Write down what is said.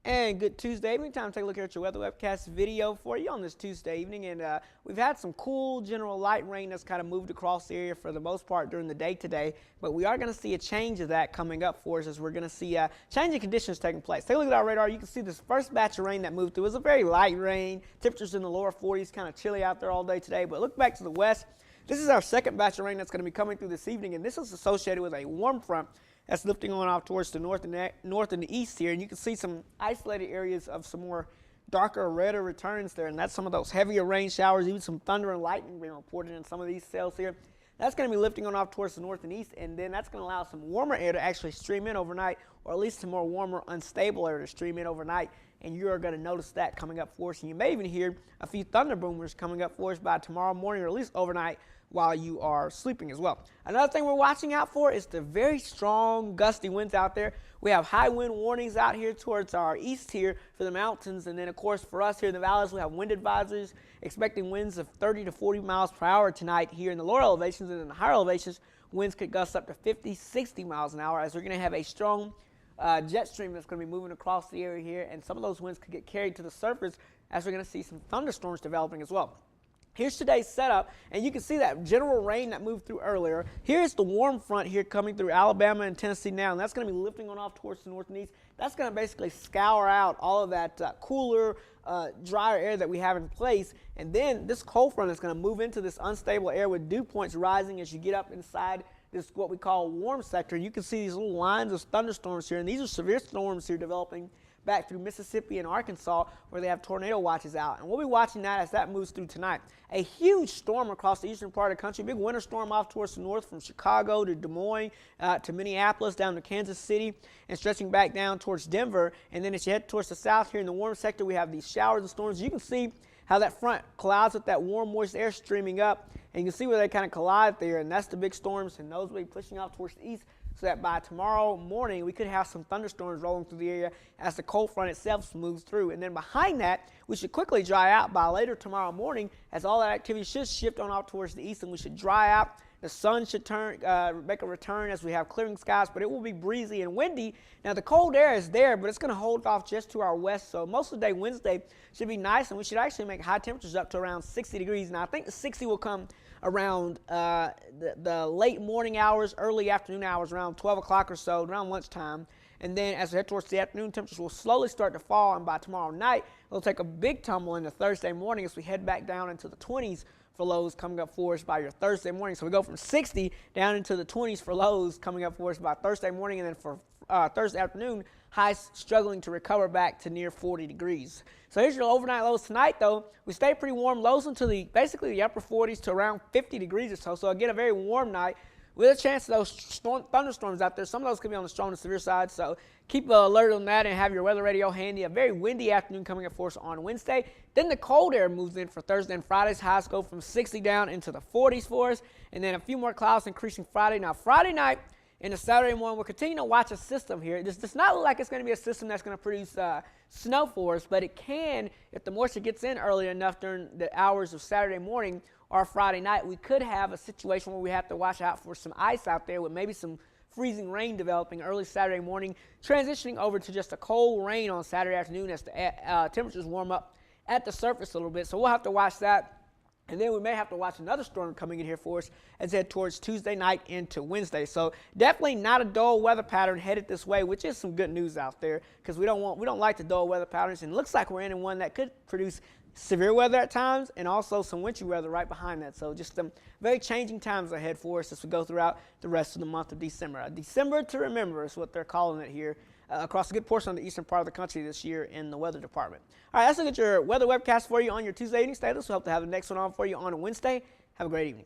And good Tuesday evening. Time to take a look here at your weather webcast video for you on this Tuesday evening. And we've had some cool general light rain that's kind of moved across the area for the most part during the day today. But we are going to see a change of that coming up for us as we're going to see changing conditions taking place. Take a look at our radar. You can see this first batch of rain that moved through. It was a very light rain. Temperatures in the lower 40s, kind of chilly out there all day today. But look back to the west. This is our second batch of rain that's going to be coming through this evening. And this is associated with a warm front that's lifting on off towards the north and the east here. And you can see some isolated areas of some more darker, redder returns there. And that's some of those heavier rain showers, even some thunder and lightning being reported in some of these cells here. That's going to be lifting on off towards the north and east. And then that's going to allow some warmer air to actually stream in overnight, or at least some more warmer, unstable air to stream in overnight. And you're going to notice that coming up for us. And you may even hear a few thunder boomers coming up for us by tomorrow morning, or at least overnight, while you are sleeping as well. Another thing we're watching out for is the very strong gusty winds out there. We have high wind warnings out here towards our east here for the mountains, and then of course for us here in the valleys we have wind advisories expecting winds of 30 to 40 miles per hour tonight here in the lower elevations, and in the higher elevations winds could gust up to 50, 60 miles an hour as we're going to have a strong jet stream that's going to be moving across the area here, and some of those winds could get carried to the surface as we're going to see some thunderstorms developing as well. Here's today's setup, and you can see that general rain that moved through earlier. Here's the warm front here coming through Alabama and Tennessee now, and that's going to be lifting on off towards the north and east. That's going to basically scour out all of that cooler, drier air that we have in place, and then this cold front is going to move into this unstable air with dew points rising as you get up inside this what we call warm sector. You can see these little lines of thunderstorms here, and these are severe storms here developing back through Mississippi and Arkansas where they have tornado watches out. And we'll be watching that as that moves through tonight. A huge storm across the eastern part of the country, big winter storm off towards the north from Chicago to Des Moines to Minneapolis down to Kansas City and stretching back down towards Denver. And then as you head towards the south here in the warm sector, we have these showers and storms. You can see how that front collides with that warm, moist air streaming up. And you can see where they kind of collide there, and that's the big storms, and those will be pushing off towards the east, so that by tomorrow morning we could have some thunderstorms rolling through the area as the cold front itself moves through. And then behind that, we should quickly dry out by later tomorrow morning as all that activity should shift on off towards the east, and we should dry out. The sun should make a return as we have clearing skies, but it will be breezy and windy. Now the cold air is there, but it's going to hold off just to our west, so most of the day Wednesday should be nice, and we should actually make high temperatures up to around 60 degrees. Now I think the 60 will come around the late morning hours, early afternoon hours, around 12 o'clock or so, around lunchtime. And then as we head towards the afternoon, temperatures will slowly start to fall, and by tomorrow night, it'll take a big tumble into Thursday morning as we head back down into the 20s for lows coming up for us by your Thursday morning. So we go from 60 down into the 20s for lows coming up for us by Thursday morning, and then for Thursday afternoon, highs struggling to recover back to near 40 degrees. So here's your overnight lows tonight, though. We stay pretty warm, lows into basically the upper 40s to around 50 degrees or so. So again, a very warm night with a chance of those thunderstorms out there. Some of those could be on the strong to severe side, so keep alert on that and have your weather radio handy. A very windy afternoon coming up for us on Wednesday. Then the cold air moves in for Thursday and Friday's highs go from 60 down into the 40s for us, and then a few more clouds increasing Friday. Now Friday night into Saturday morning, we'll continue to watch a system here. It does not look like it's going to be a system that's going to produce snow for us, but it can, if the moisture gets in early enough during the hours of Saturday morning or Friday night, we could have a situation where we have to watch out for some ice out there with maybe some freezing rain developing early Saturday morning, transitioning over to just a cold rain on Saturday afternoon as the temperatures warm up at the surface a little bit. So we'll have to watch that. And then we may have to watch another storm coming in here for us as we head towards Tuesday night into Wednesday. So definitely not a dull weather pattern headed this way, which is some good news out there because we don't like the dull weather patterns. And it looks like we're in one that could produce severe weather at times and also some wintry weather right behind that. So just some very changing times ahead for us as we go throughout the rest of the month of December. December to remember is what they're calling it here across a good portion of the eastern part of the country this year in the weather department. All right, that's look at your weather webcast for you on your Tuesday evening status. We hope to have the next one on for you on Wednesday. Have a great evening.